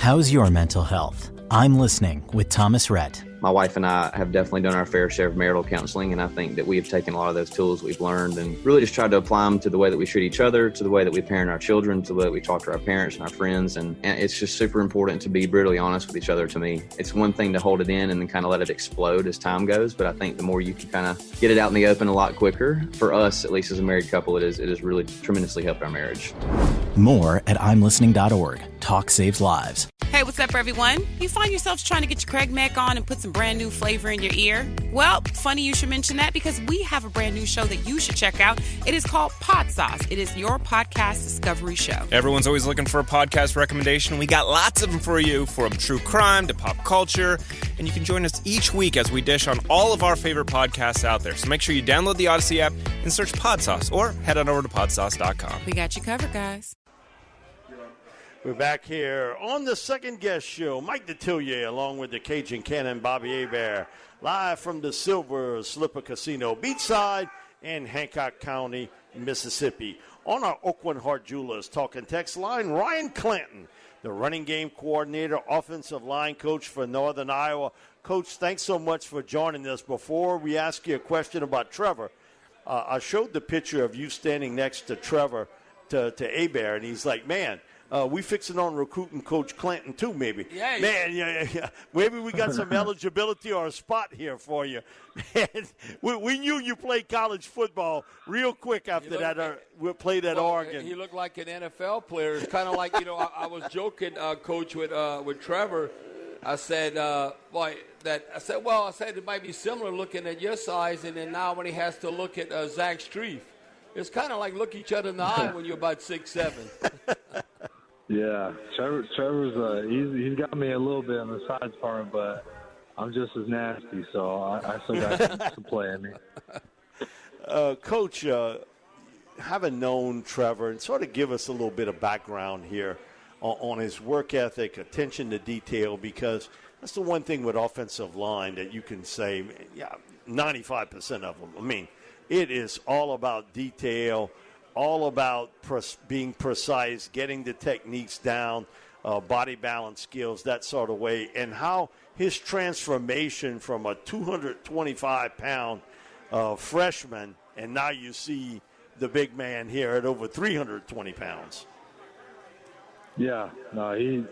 How's your mental health? I'm listening with Thomas Rhett. My wife and I have definitely done our fair share of marital counseling, and I think that we have taken a lot of those tools we've learned and really just tried to apply them to the way that we treat each other, to the way that we parent our children, to the way that we talk to our parents and our friends. And it's just super important to be brutally honest with each other to me. It's one thing to hold it in and then kind of let it explode as time goes, but I think the more you can kind of get it out in the open a lot quicker, for us, at least as a married couple, it has really tremendously helped our marriage. More at imlistening.org. Talk saves lives. Hey, what's up, everyone? You find yourselves trying to get your Craig Mack on and put some brand new flavor in your ear? Well, funny you should mention that because we have a brand new show that you should check out. It is called Pod Sauce. It is your podcast discovery show. Everyone's always looking for a podcast recommendation. We got lots of them for you, from true crime to pop culture. And you can join us each week as we dish on all of our favorite podcasts out there. So make sure you download the Odyssey app and search Pod Sauce, or head on over to podsauce.com. We got you covered, guys. We're back here on the second guest show. Mike Detillier along with the Cajun Cannon Bobby Hebert, live from the Silver Slipper Casino beachside in Hancock County, Mississippi. On our Oakland Heart Jewelers talking text line, Ryan Clanton, the running game coordinator, offensive line coach for Northern Iowa. Coach, thanks so much for joining us. Before we ask you a question about Trevor, I showed the picture of you standing next to Trevor, to Hebert, and he's like, man, we fixing on recruiting Coach Clanton too, maybe. Yeah, man, yeah. Maybe we got some eligibility or a spot here for you. Man, we knew you played college football real quick after that. We played at Oregon. He looked like an NFL player. It's kind of like, I was joking, Coach, with Trevor. I said, it might be similar looking at your size, and then now when he has to look at Zach Strief, it's kind of like look each other in the eye when you're about 6'7". Yeah, Trevor's he's got me a little bit on the sides part, but I'm just as nasty, so I still got some play in me. Coach, having known Trevor, and sort of give us a little bit of background here on his work ethic, attention to detail, because that's the one thing with offensive line that you can say, 95% of them. I mean, it is all about detail, all about being precise, getting the techniques down, body balance skills, that sort of way, and how his transformation from a 225-pound freshman, and now you see the big man here at over 320 pounds. Yeah, no, he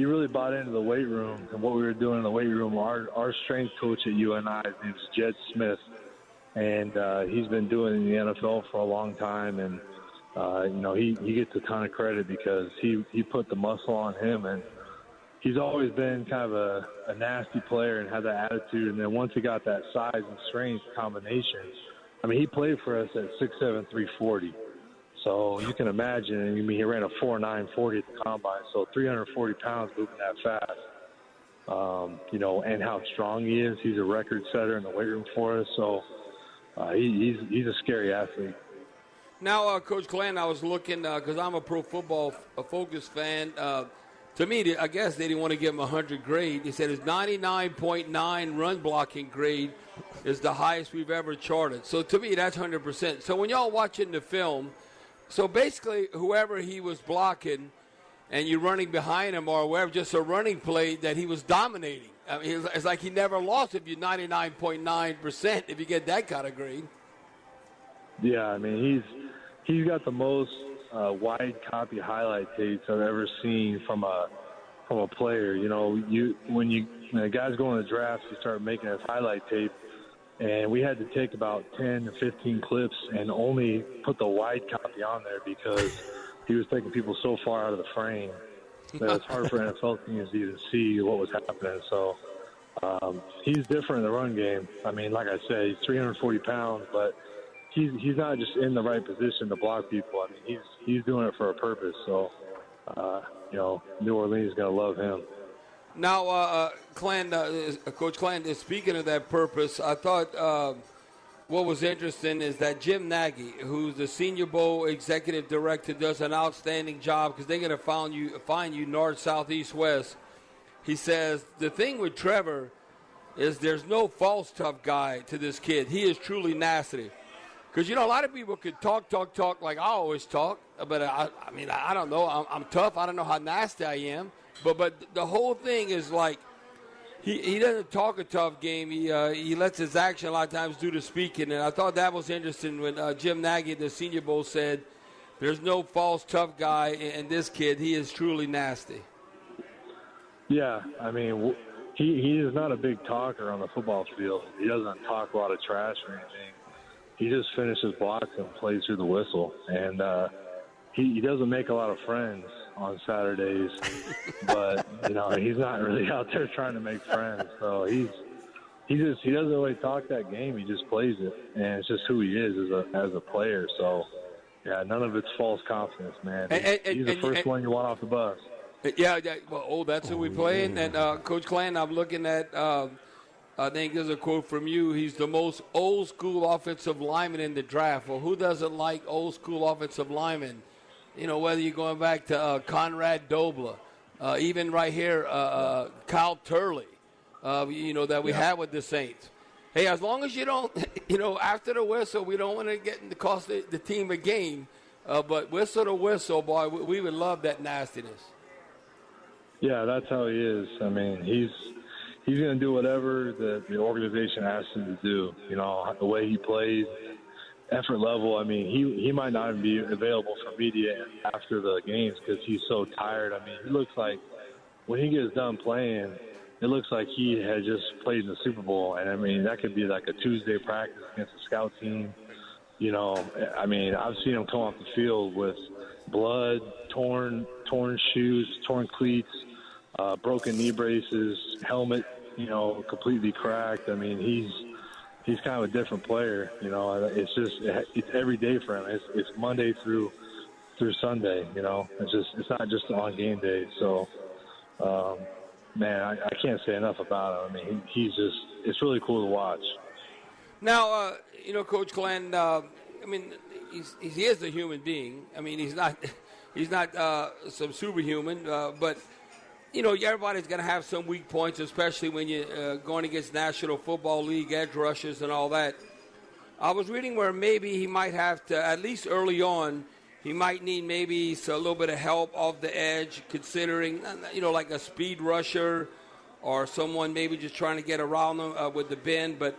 really bought into the weight room and what we were doing in the weight room. Our strength coach at UNI, his name is Jed Smith, and he's been doing it in the NFL for a long time, and he gets a ton of credit because he put the muscle on him, and he's always been kind of a nasty player and had that attitude. And then once he got that size and strength combination, I mean, he played for us at 6'7", 340. So you can imagine, he ran a 4.9 40 at the combine, so 340 pounds moving that fast. And how strong he is. He's a record setter in the weight room for us, so he's a scary athlete. Now, Coach Clanton, I was looking, because I'm a Pro Football Focus fan. To me, I guess they didn't want to give him a 100 grade. He said his 99.9 run blocking grade is the highest we've ever charted. So to me, that's 100%. So when y'all watching the film, so basically whoever he was blocking and you're running behind him or wherever, just a running play that he was dominating. I mean, it's like he never lost if you're 99.9% if you get that kind of grade. Yeah, I mean, he's got the most wide copy highlight tapes I've ever seen from a player. When guys go in the draft, you start making his highlight tape, and we had to take about 10 to 15 clips and only put the wide copy on there because he was taking people so far out of the frame that it's hard for NFL teams to even see what was happening. So he's different in the run game. I mean, like I said, he's 340 pounds, but he's not just in the right position to block people. I mean, he's doing it for a purpose. So, New Orleans is going to love him. Now, Coach Clanton, speaking of that purpose, I thought what was interesting is that Jim Nagy, who's the Senior Bowl executive director, does an outstanding job because they're going to find you north, south, east, west. He says the thing with Trevor is there's no false tough guy to this kid. He is truly nasty. Because, a lot of people could talk like I always talk, but I don't know. I'm tough. I don't know how nasty I am. But the whole thing is like he doesn't talk a tough game. He lets his action a lot of times do the speaking. And I thought that was interesting when Jim Nagy at the Senior Bowl said, there's no false tough guy in this kid. He is truly nasty. Yeah, I mean, he is not a big talker on the football field. He doesn't talk a lot of trash or anything. He just finishes blocks and plays through the whistle. And he doesn't make a lot of friends on Saturdays, but he's not really out there trying to make friends. So he doesn't really talk that game. He just plays it, and it's just who he is as a player. So yeah, none of it's false confidence, man. He's the first one you want off the bus. Yeah, well, that's who we play. And Coach Clanton, I'm looking at. I think there's a quote from you. He's the most old school offensive lineman in the draft. Well, who doesn't like old school offensive linemen? Whether you're going back to Conrad Dobler, even right here, Kyle Turley, that we had with the Saints. Hey, as long as you don't, after the whistle, we don't want to get to cost the team a game. But whistle to whistle, boy, we would love that nastiness. Yeah, that's how he is. I mean, he's going to do whatever the organization asks him to do. The way he plays. Effort level, I mean, he might not even be available for media after the games because he's so tired. I mean, he looks like when he gets done playing, it looks like he had just played in the Super Bowl. And, I mean, that could be like a Tuesday practice against a scout team. I mean, I've seen him come off the field with blood, torn shoes, torn cleats, broken knee braces, helmet, completely cracked. I mean, he's kind of a different player, it's every day for him. It's Monday through Sunday, it's not just on game day. So, man, I can't say enough about him. I mean, it's really cool to watch. Now, Coach Clanton, I mean, he is a human being. I mean, he's not some superhuman, but everybody's going to have some weak points, especially when you're going against National Football League edge rushers and all that. I was reading where maybe he might have to, at least early on, he might need maybe a little bit of help off the edge, considering, like a speed rusher or someone maybe just trying to get around them with the bend. But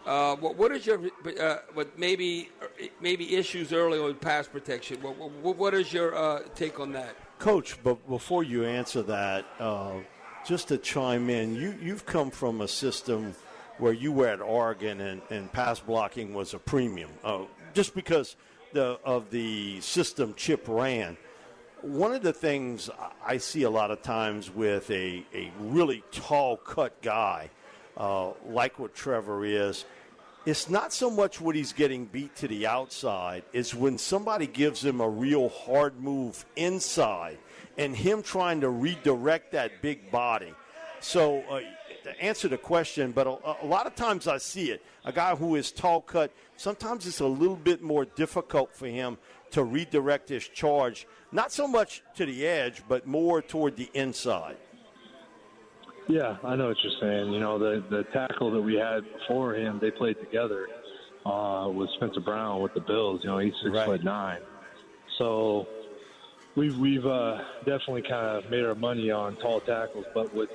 what is your, maybe issues early with pass protection? What is your take on that? Coach, but before you answer that, just to chime in, you've come from a system where you were at Oregon and pass blocking was a premium, just because of the system Chip ran. One of the things I see a lot of times with a really tall cut guy, like what Trevor is, it's not so much what he's getting beat to the outside. It's when somebody gives him a real hard move inside and him trying to redirect that big body. So to answer the question, but a lot of times I see it. A guy who is tall cut, sometimes it's a little bit more difficult for him to redirect his charge, not so much to the edge, but more toward the inside. Yeah, I know what you're saying. The tackle that we had before him, they played together with Spencer Brown with the Bills. He's 6'9". So we've definitely kind of made our money on tall tackles. But with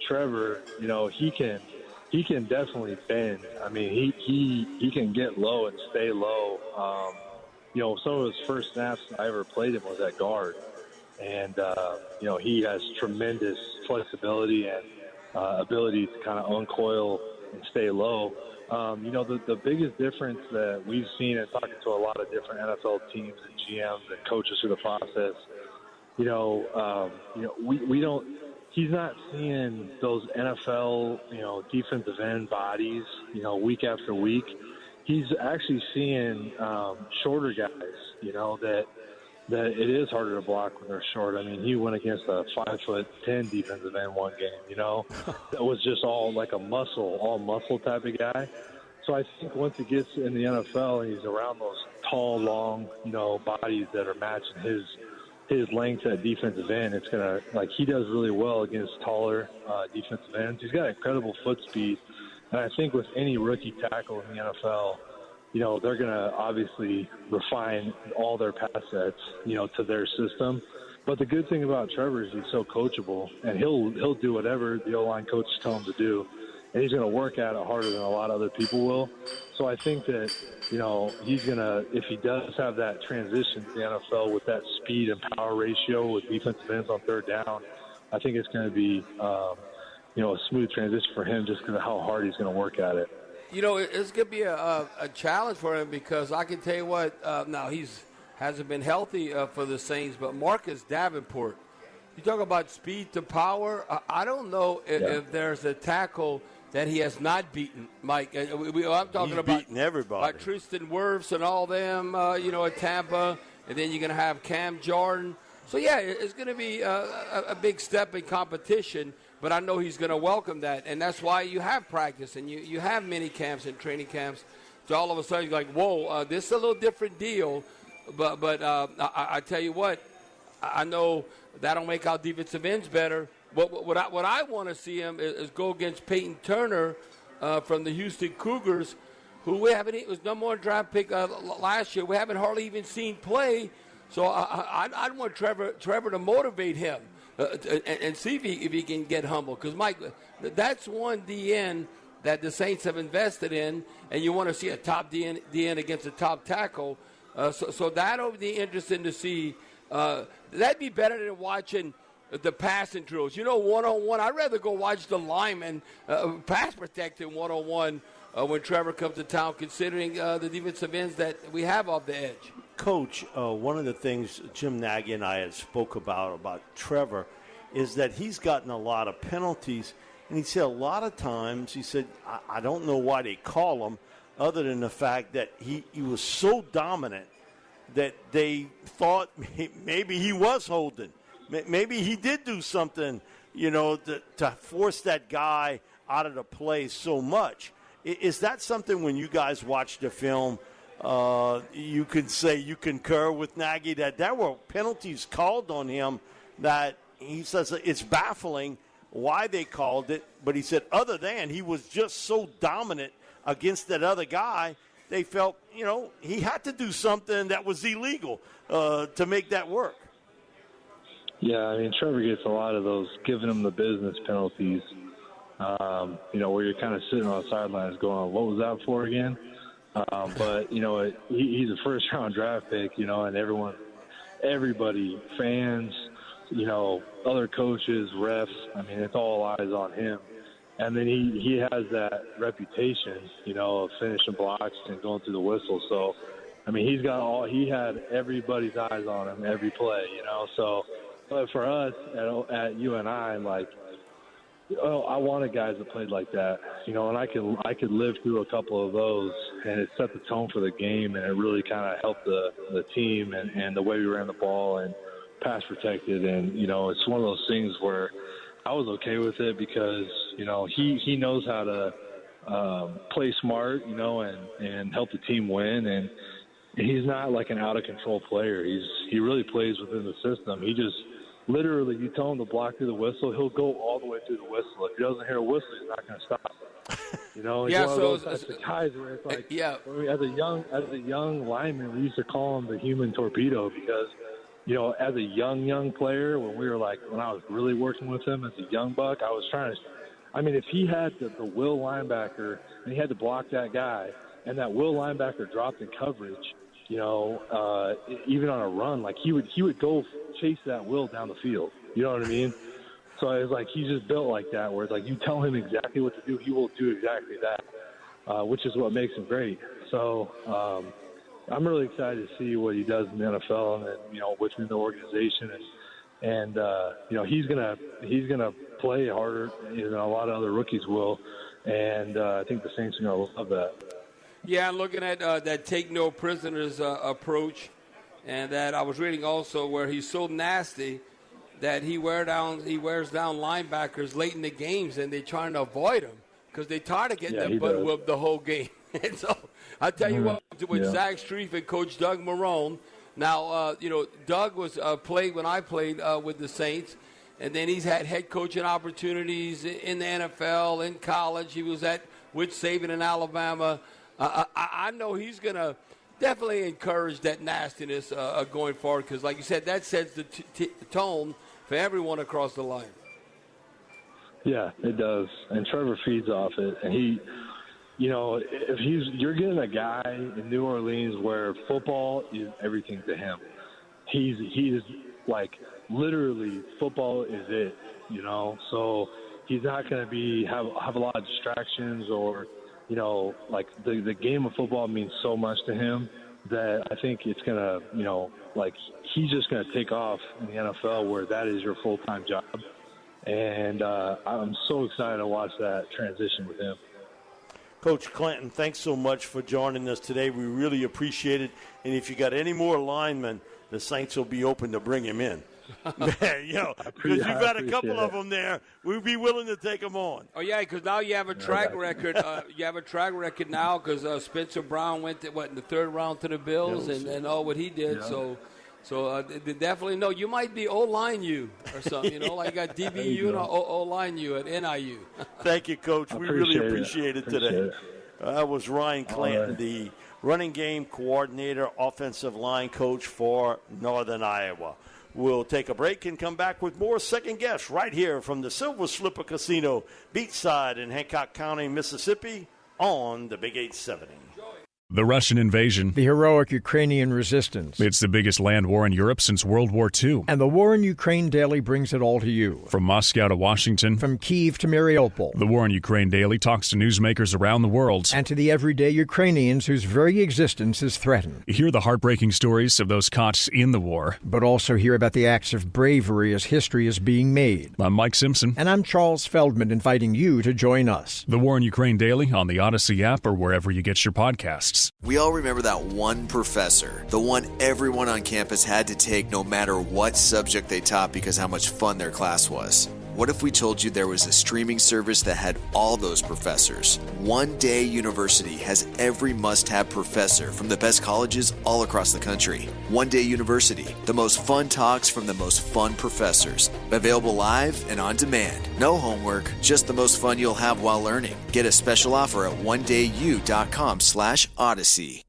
Trevor, he can definitely bend. I mean, he can get low and stay low. Some of his first snaps I ever played him was at guard. And, he has tremendous flexibility and ability to kind of uncoil and stay low. The biggest difference that we've seen in talking to a lot of different NFL teams and GMs and coaches through the process, we don't – he's not seeing those NFL, defensive end bodies, week after week. He's actually seeing shorter guys, that it is harder to block when they're short. I mean, he went against a 5'10" defensive end one game, that was just all like all muscle type of guy. So I think once he gets in the NFL and he's around those tall, long, bodies that are matching his length at defensive end, it's going to, he does really well against taller defensive ends. He's got incredible foot speed. And I think with any rookie tackle in the NFL, they're going to obviously refine all their pass sets, to their system. But the good thing about Trevor is he's so coachable, and he'll do whatever the O-line coaches tell him to do, and he's going to work at it harder than a lot of other people will. So I think that, he's going to, if he does have that transition to the NFL with that speed and power ratio with defensive ends on third down, I think it's going to be, a smooth transition for him just because of how hard he's going to work at it. It's going to be a challenge for him because I can tell you what, now hasn't been healthy for the Saints, but Marcus Davenport, you talk about speed to power. I don't know if there's a tackle that he has not beaten, Mike. I'm talking He's about beaten everybody. Like Tristan Wirfs and all them, at Tampa, and then you're going to have Cam Jordan. So, yeah, it's going to be a big step in competition, but I know he's going to welcome that, and that's why you have practice and you have mini camps and training camps. So all of a sudden you're like, whoa, this is a little different deal. But I tell you what, I know that'll make our defensive ends better. What I want to see him is go against Peyton Turner from the Houston Cougars, who was number one draft pick last year. We haven't hardly even seen play. So I'd want Trevor to motivate him and see if he can get humble. Because, Mike, that's one DN that the Saints have invested in, and you want to see a top DN against a top tackle. So that'll be interesting to see. That'd be better than watching the passing drills. One-on-one, I'd rather go watch the linemen pass protecting one-on-one when Trevor comes to town, considering the defensive ends that we have off the edge. Coach, one of the things Jim Nagy and I had spoke about Trevor is that he's gotten a lot of penalties, and he said a lot of times, he said, I don't know why they call him, other than the fact that he was so dominant that they thought maybe he was holding. Maybe he did do something, to force that guy out of the play so much. Is that something when you guys watch the film, you can say you concur with Nagy that there were penalties called on him that he says it's baffling why they called it, but he said other than he was just so dominant against that other guy, they felt, he had to do something that was illegal to make that work. Yeah, Trevor gets a lot of those giving him the business penalties, where you're kind of sitting on the sidelines going, what was that for again? But, he's a first-round draft pick, and everybody, fans, other coaches, refs, it's all eyes on him. And then he has that reputation, of finishing blocks and going through the whistle. So, he had everybody's eyes on him every play, So, but for us at UNI, I wanted guys that played like that, and I could live through a couple of those, and it set the tone for the game, and it really kind of helped the team and the way we ran the ball and pass protected. And, it's one of those things where I was okay with it because, he knows how to play smart, and help the team win. And he's not like an out-of-control player. He really plays within the system. He just literally, you tell him to block through the whistle, he'll go all the way through the whistle. If he doesn't hear a whistle, he's not going to stop. He's one of those types of guys where it's like, as a young lineman, we used to call him the human torpedo because, as a young player, when I was really working with him as a young buck, I was trying to, if he had the will linebacker and he had to block that guy, and that will linebacker dropped in coverage, even on a run, he would go chase that will down the field. You know what I mean? So it's like he's just built like that, where it's like you tell him exactly what to do, he will do exactly that, which is what makes him great. So I'm really excited to see what he does in the NFL and within the organization, and he's gonna play harder than a lot of other rookies will, and I think the Saints are gonna love that. Yeah, I'm looking at that take no prisoners approach, and that I was reading also where he's so nasty that he wears down linebackers late in the games, and they're trying to avoid him because they're tired of getting their butt whooped the whole game. And so I tell you what, with Zach Strief and Coach Doug Marrone. Now, Doug was played when I played with the Saints, and then he's had head coaching opportunities in the NFL, in college. He was with Saban in Alabama. I know he's going to – definitely encourage that nastiness going forward because, like you said, that sets the tone for everyone across the line. Yeah, it does. And Trevor feeds off it. And he, if you're getting a guy in New Orleans where football is everything to him. He's like literally football is it, So he's not going to have a lot of distractions or, like the game of football means so much to him that I think it's going to, he's just going to take off in the NFL where that is your full-time job. And I'm so excited to watch that transition with him. Coach Clanton, thanks so much for joining us today. We really appreciate it. And if you got any more linemen, the Saints will be open to bring him in. Because you've got a couple of them there. We'd be willing to take them on. Oh, yeah, because now you have a track record. You have a track record now because Spencer Brown went, in the third round to the Bills and all what he did. Yeah. So they definitely know. You might be O-line you or something, like you got DBU and O-line you at NIU. Thank you, Coach. We really appreciate it today. That was Ryan Clanton, the running game coordinator, offensive line coach for Northern Iowa. We'll take a break and come back with more Second Guess right here from the Silver Slipper Casino, beachside in Hancock County, Mississippi, on the Big 870. The Russian invasion. The heroic Ukrainian resistance. It's the biggest land war in Europe since World War II. And the War in Ukraine Daily brings it all to you. From Moscow to Washington. From Kyiv to Mariupol. The War in Ukraine Daily talks to newsmakers around the world. And to the everyday Ukrainians whose very existence is threatened. Hear the heartbreaking stories of those caught in the war. But also hear about the acts of bravery as history is being made. I'm Mike Simpson. And I'm Charles Feldman, inviting you to join us. The War in Ukraine Daily on the Odyssey app or wherever you get your podcasts. We all remember that one professor, the one everyone on campus had to take no matter what subject they taught because how much fun their class was. What if we told you there was a streaming service that had all those professors? One Day University has every must-have professor from the best colleges all across the country. One Day University, the most fun talks from the most fun professors. Available live and on demand. No homework, just the most fun you'll have while learning. Get a special offer at onedayu.com/odyssey.